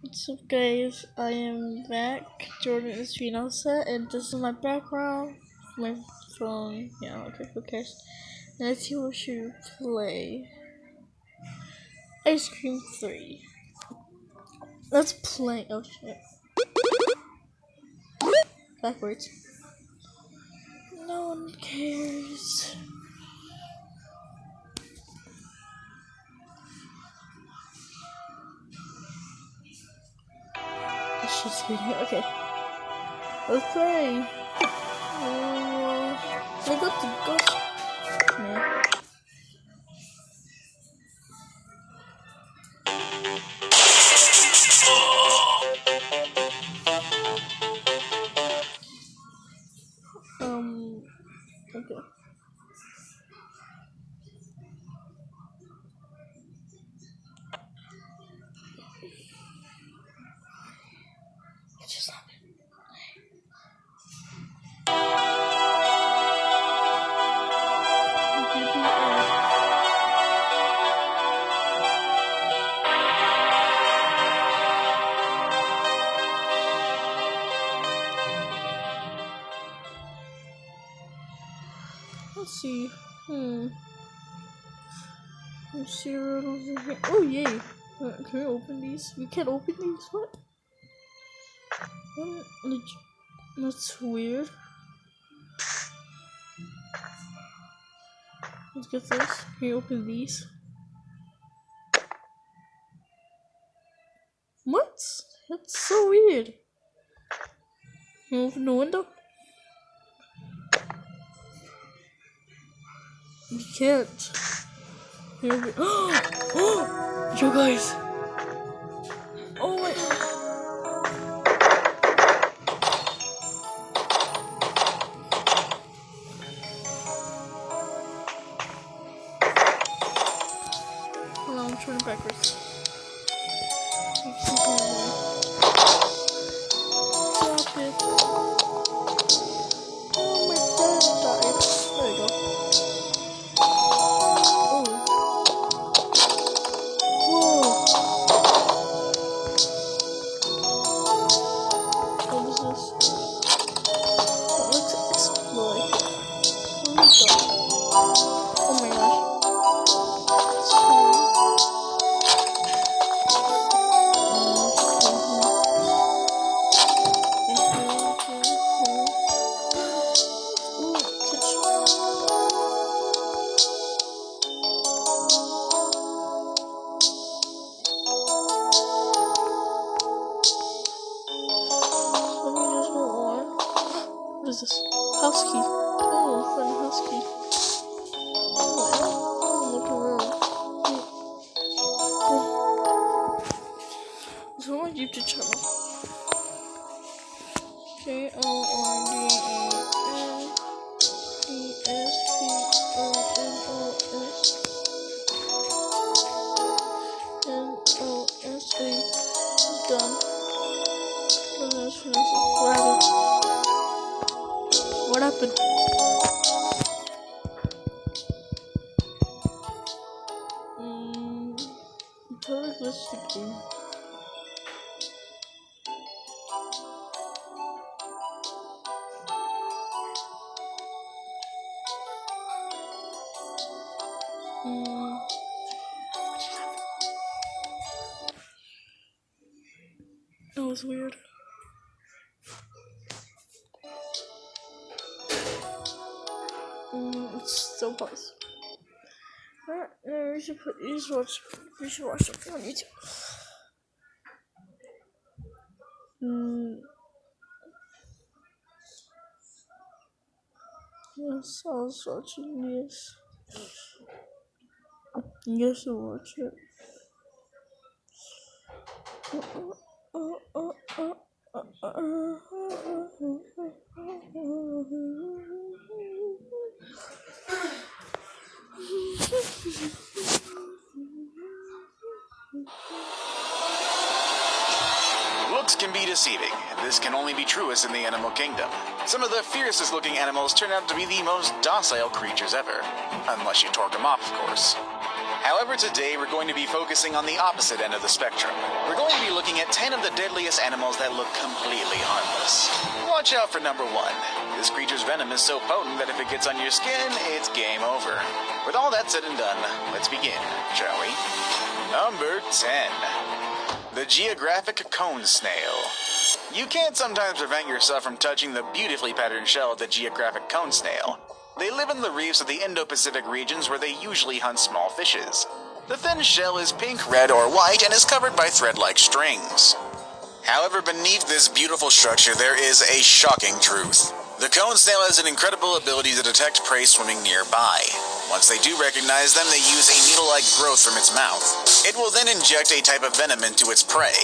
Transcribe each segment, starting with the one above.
What's up, guys? I am back. Jordan is Finosa, and this is my background. My phone. Yeah, okay, who cares? And let's see what should play. Ice Cream 3. Let's play. Oh shit. Backwards. No one cares. This shit's good. Okay. Let's play. I got the ghost. Man. Okay. Just let's see. Let's see what over here. Oh yay! Can we open these? We can't open these. What? That's weird. Let's get this. Can you open these? What? That's so weird. Can you open the window? You can't. Can you open... Oh! You guys! Oh my... Hold on, I'm turning backwards. Drop it. Oh, my dad died. There we go. Oh. Whoa. What is this? Let's explore here. Where we go? Oh my gosh. What is this? House key. Oh, I found a house key. Oh, look around. What's on my YouTube channel? JORDANESPONSA. Done. What happened? Totally glitched the game. That was weird. It's still paused. Alright, we should watch something on YouTube. Yes, I was watching this. Yes, I watch it. Looks can be deceiving, and this can only be truest in the animal kingdom. Some of the fiercest looking animals turn out to be the most docile creatures ever. Unless you torque them off, of course. However, today we're going to be focusing on the opposite end of the spectrum. We're going to be looking at 10 of the deadliest animals that look completely harmless. Watch out for number 1. This creature's venom is so potent that if it gets on your skin, it's game over. With all that said and done, let's begin, shall we? Number 10. The Geographic Cone Snail. You can't sometimes prevent yourself from touching the beautifully patterned shell of the Geographic Cone Snail. They live in the reefs of the Indo-Pacific regions where they usually hunt small fishes. The thin shell is pink, red, or white and is covered by thread-like strings. However, beneath this beautiful structure there is a shocking truth. The cone snail has an incredible ability to detect prey swimming nearby. Once they do recognize them, they use a needle-like growth from its mouth. It will then inject a type of venom into its prey.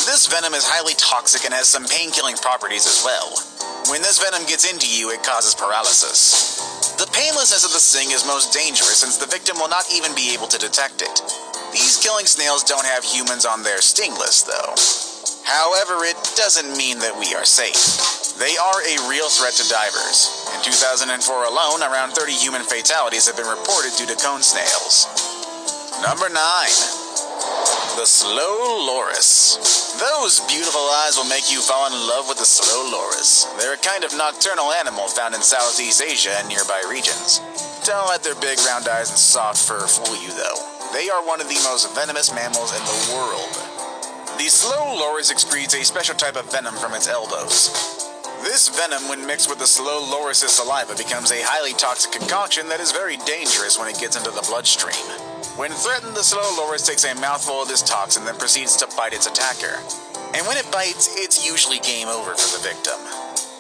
This venom is highly toxic and has some pain-killing properties as well. When this venom gets into you, it causes paralysis. The painlessness of the sting is most dangerous since the victim will not even be able to detect it. These killing snails don't have humans on their sting list, though. However, it doesn't mean that we are safe. They are a real threat to divers. In 2004 alone, around 30 human fatalities have been reported due to cone snails. Number 9. The Slow Loris. Those beautiful eyes will make you fall in love with the Slow Loris. They're a kind of nocturnal animal found in Southeast Asia and nearby regions. Don't let their big round eyes and soft fur fool you, though. They are one of the most venomous mammals in the world. The Slow Loris excretes a special type of venom from its elbows. This venom, when mixed with the Slow Loris' saliva, becomes a highly toxic concoction that is very dangerous when it gets into the bloodstream. When threatened, the Slow Loris takes a mouthful of this toxin, then proceeds to bite its attacker. And when it bites, it's usually game over for the victim.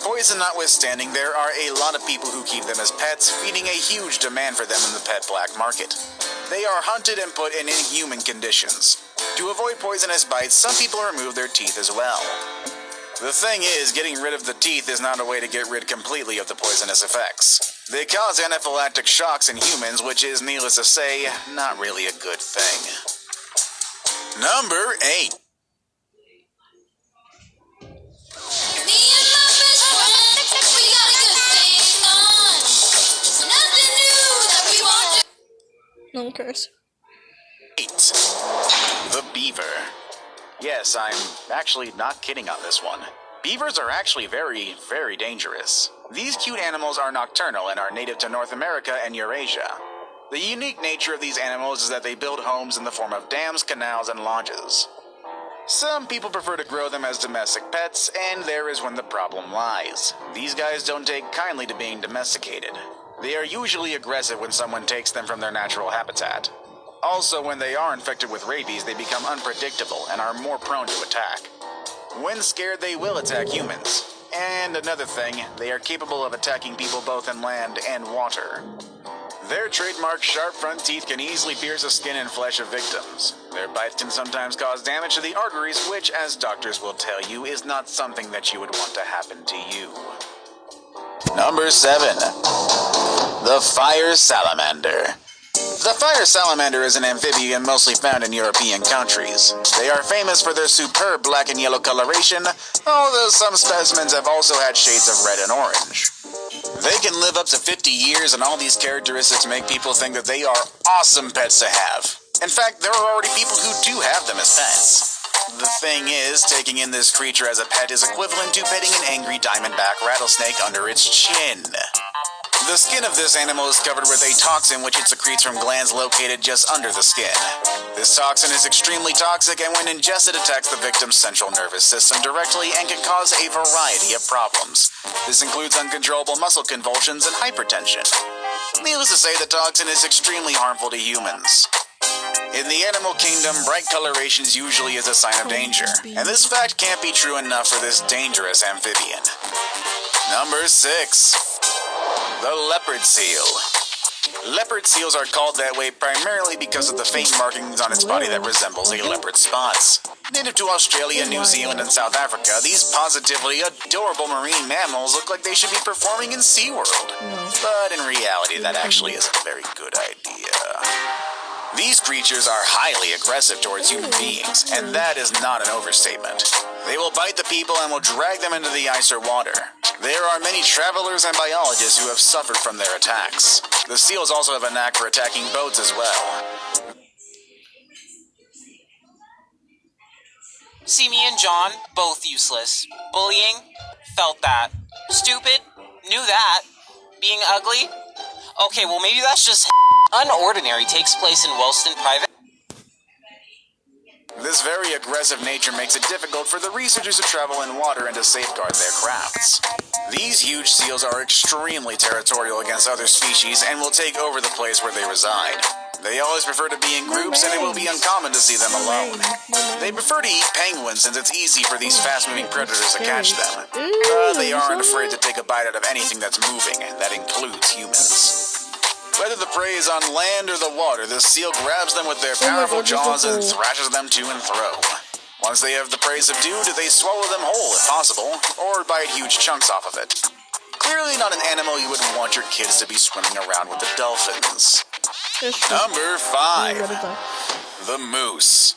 Poison notwithstanding, there are a lot of people who keep them as pets, feeding a huge demand for them in the pet black market. They are hunted and put in inhuman conditions. To avoid poisonous bites, some people remove their teeth as well. The thing is, getting rid of the teeth is not a way to get rid completely of the poisonous effects. They cause anaphylactic shocks in humans, which is, needless to say, not really a good thing. Number 8. No one cares. 8. The Beaver. Yes, I'm actually not kidding on this one. Beavers are actually very, very dangerous. These cute animals are nocturnal and are native to North America and Eurasia. The unique nature of these animals is that they build homes in the form of dams, canals, and lodges. Some people prefer to grow them as domestic pets, and there is when the problem lies. These guys don't take kindly to being domesticated. They are usually aggressive when someone takes them from their natural habitat. Also, when they are infected with rabies, they become unpredictable and are more prone to attack. When scared, they will attack humans. And another thing, they are capable of attacking people both in land and water. Their trademark sharp front teeth can easily pierce the skin and flesh of victims. Their bites can sometimes cause damage to the arteries, which, as doctors will tell you, is not something that you would want to happen to you. Number 7. The Fire Salamander. The fire salamander is an amphibian mostly found in European countries. They are famous for their superb black and yellow coloration, although some specimens have also had shades of red and orange. They can live up to 50 years, and all these characteristics make people think that they are awesome pets to have. In fact, there are already people who do have them as pets. The thing is, taking in this creature as a pet is equivalent to petting an angry diamondback rattlesnake under its chin. The skin of this animal is covered with a toxin which it secretes from glands located just under the skin. This toxin is extremely toxic and when ingested attacks the victim's central nervous system directly and can cause a variety of problems. This includes uncontrollable muscle convulsions and hypertension. Needless to say, the toxin is extremely harmful to humans. In the animal kingdom, bright colorations usually is a sign of danger, and this fact can't be true enough for this dangerous amphibian. Number 6. The leopard seal. Leopard seals are called that way primarily because of the faint markings on its body that resembles a leopard's spots. Native to Australia, New Zealand, and South Africa, these positively adorable marine mammals look like they should be performing in SeaWorld. But in reality, that actually isn't a very good idea. These creatures are highly aggressive towards human beings, and that is not an overstatement. They will bite the people and will drag them into the ice or water. There are many travelers and biologists who have suffered from their attacks. The seals also have a knack for attacking boats as well. See, me and John, both useless. Bullying? Felt that. Stupid? Knew that. Being ugly? Okay, well maybe that's just Unordinary takes place in Wellston Private. This very aggressive nature makes it difficult for the researchers to travel in water and to safeguard their crafts. These huge seals are extremely territorial against other species and will take over the place where they reside. They always prefer to be in groups, and it will be uncommon to see them alone. They prefer to eat penguins since it's easy for these fast-moving predators to catch them. They aren't afraid to take a bite out of anything that's moving, and that includes humans. Whether the prey is on land or the water, the seal grabs them with their powerful jaws and thrashes them to and fro. Once they have the prey subdued, they swallow them whole if possible, or bite huge chunks off of it. Clearly not an animal you would want your kids to be swimming around with the dolphins. Number 5. The moose.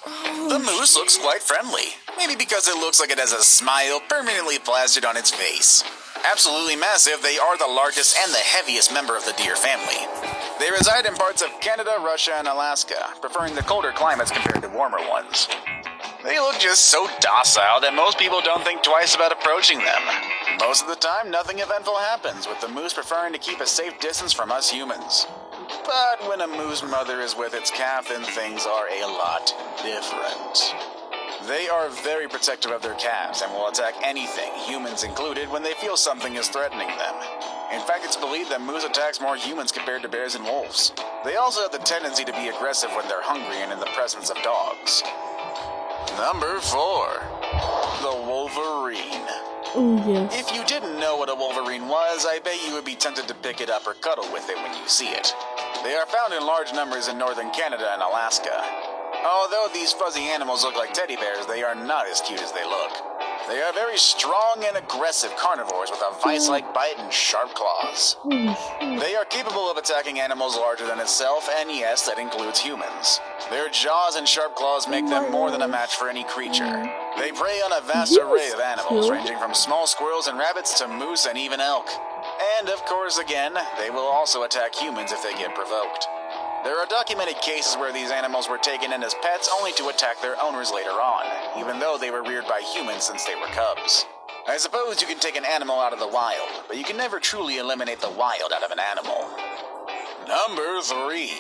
The moose looks quite friendly. Maybe because it looks like it has a smile permanently plastered on its face. Absolutely massive, they are the largest and the heaviest member of the deer family. They reside in parts of Canada, Russia, and Alaska, preferring the colder climates compared to warmer ones. They look just so docile that most people don't think twice about approaching them. Most of the time, nothing eventful happens, with the moose preferring to keep a safe distance from us humans. But when a moose mother is with its calf, then things are a lot different. They are very protective of their calves and will attack anything, humans included, when they feel something is threatening them. In fact, it's believed that moose attacks more humans compared to bears and wolves. They also have the tendency to be aggressive when they're hungry and in the presence of dogs. Number 4. The wolverine. Oh, yes. If you didn't know what a wolverine was, I bet you would be tempted to pick it up or cuddle with it when you see it. They are found in large numbers in northern Canada and Alaska. Although these fuzzy animals look like teddy bears, they are not as cute as they look. They are very strong and aggressive carnivores with a vice-like bite and sharp claws. They are capable of attacking animals larger than itself, and yes, that includes humans. Their jaws and sharp claws make them more than a match for any creature. They prey on a vast array of animals, ranging from small squirrels and rabbits to moose and even elk. And of course, again, they will also attack humans if they get provoked. There are documented cases where these animals were taken in as pets only to attack their owners later on, even though they were reared by humans since they were cubs. I suppose you can take an animal out of the wild, but you can never truly eliminate the wild out of an animal. Number 3.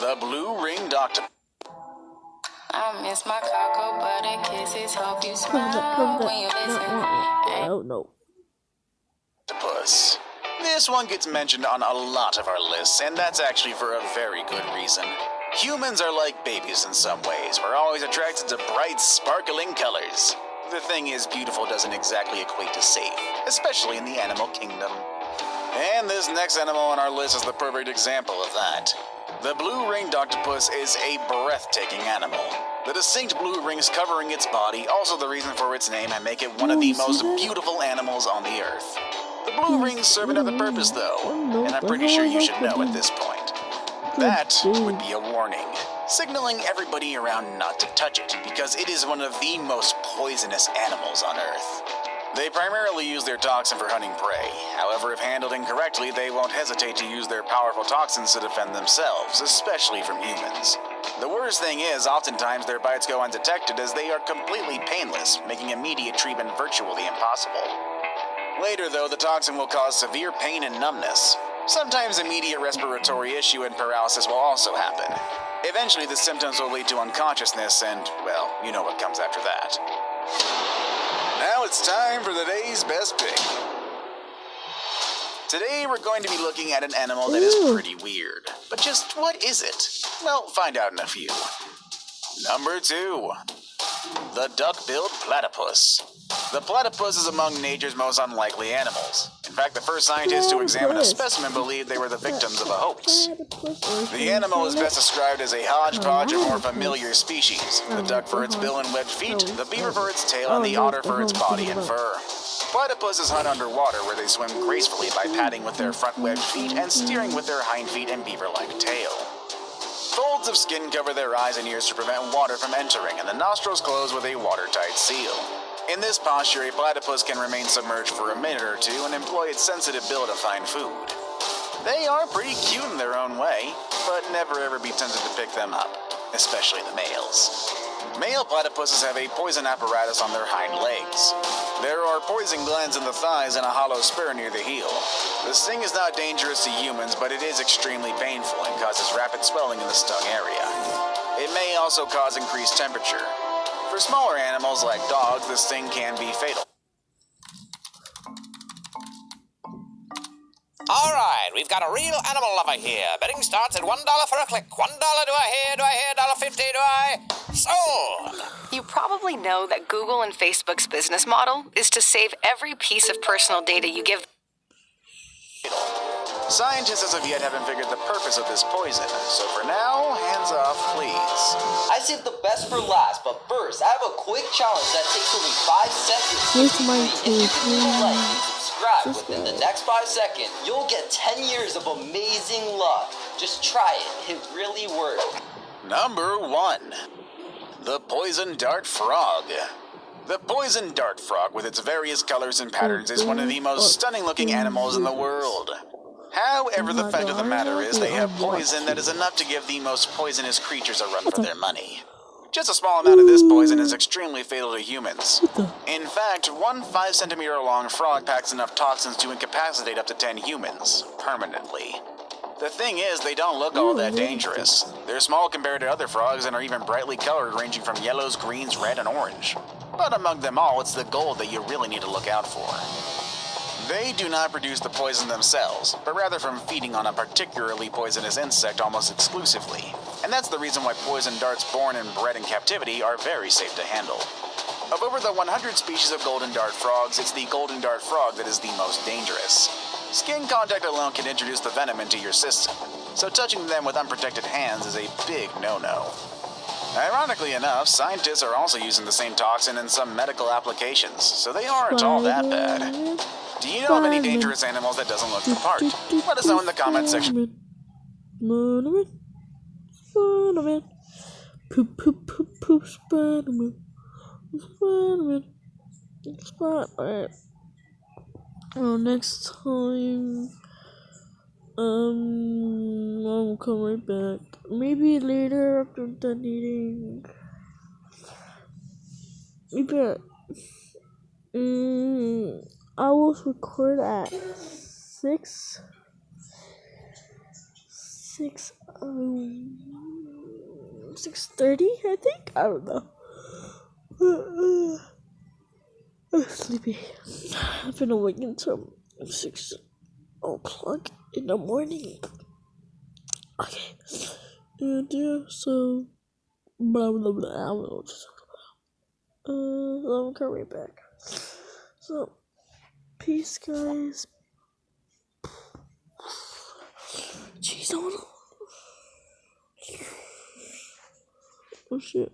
The blue-ringed octopus. I miss my cocoa butter kisses. Hope you smile when you listen. No. Octopus. This one gets mentioned on a lot of our lists, and that's actually for a very good reason. Humans are like babies in some ways. We're always attracted to bright, sparkling colors. The thing is, beautiful doesn't exactly equate to safe, especially in the animal kingdom. And this next animal on our list is the perfect example of that. The blue-ringed octopus is a breathtaking animal. The distinct blue rings covering its body, also the reason for its name, and make it one of the most beautiful animals on the earth. The blue rings serve another purpose, though, and I'm pretty sure you should know at this point. That would be a warning, signaling everybody around not to touch it, because it is one of the most poisonous animals on Earth. They primarily use their toxin for hunting prey. However, if handled incorrectly, they won't hesitate to use their powerful toxins to defend themselves, especially from humans. The worst thing is, oftentimes their bites go undetected as they are completely painless, making immediate treatment virtually impossible. Later, though, the toxin will cause severe pain and numbness. Sometimes immediate respiratory issue and paralysis will also happen. Eventually, the symptoms will lead to unconsciousness and, well, you know what comes after that. Now it's time for the day's best pick. Today, we're going to be looking at an animal that is pretty weird. But just what is it? Well, find out in a few. Number 2. The duck-billed platypus. The platypus is among nature's most unlikely animals. In fact, the first scientists to examine a specimen believed they were the victims of a hoax. The animal is best described as a hodgepodge of more familiar species. The duck for its bill and webbed feet, the beaver for its tail, and the otter for its body and fur. Platypuses hunt underwater where they swim gracefully by padding with their front webbed feet and steering with their hind feet and beaver-like tail. Folds of skin cover their eyes and ears to prevent water from entering, and the nostrils close with a watertight seal. In this posture, a platypus can remain submerged for a minute or two and employ its sensitive bill to find food. They are pretty cute in their own way, but never ever be tempted to pick them up, especially the males. Male platypuses have a poison apparatus on their hind legs. There are poison glands in the thighs and a hollow spur near the heel. The sting is not dangerous to humans, but it is extremely painful and causes rapid swelling in the stung area. It may also cause increased temperature. For smaller animals like dogs, the sting can be fatal. All right, we've got a real animal lover here. Betting starts at $1 for a click. $1, do I hear? $1.50, do I? Sold! You probably know that Google and Facebook's business model is to save every piece of personal data you give. Scientists as of yet haven't figured the purpose of this poison, so for now, hands off, please. I saved the best for last, but first, I have a quick challenge that takes only 5 seconds. Here's my If you can leave a like and subscribe Subscribe. within the next 5 seconds, you'll get 10 years of amazing luck. Just try it. It really works. Number 1. The Poison Dart Frog. The poison dart frog, with its various colors and patterns, is one of the most stunning-looking animals in the world. However, the fact of the matter is they have poison that is enough to give the most poisonous creatures a run for their money. Just a small amount of this poison is extremely fatal to humans. In fact, one 5-centimeter long frog packs enough toxins to incapacitate up to 10 humans, permanently. The thing is, they don't look all that dangerous. They're small compared to other frogs and are even brightly colored, ranging from yellows, greens, red, and orange. But among them all, it's the gold that you really need to look out for. They do not produce the poison themselves, but rather from feeding on a particularly poisonous insect almost exclusively. And that's the reason why poison darts born and bred in captivity are very safe to handle. Of over the 100 species of golden dart frogs, it's the golden dart frog that is the most dangerous. Skin contact alone can introduce the venom into your system, so touching them with unprotected hands is a big no-no. Ironically enough, scientists are also using the same toxin in some medical applications, so they aren't all that bad. Do you know of any dangerous animals that doesn't look the part? Let us know in the comments section. Spider-Man. Poop, poop, poop, poop, Spider-Man. Spider-Man. Spider-Man. Oh, next time, I'll come right back. Maybe later after I'm done eating. Maybe I will record at 6, 6:30, I think. I don't know. I'm sleepy. I've been awake until 6 o'clock in the morning. Okay. And yeah, so blah blah blah. I don't know what to talk about. I'll come right back. So, peace, guys. Jeez, I don't know. Oh shit.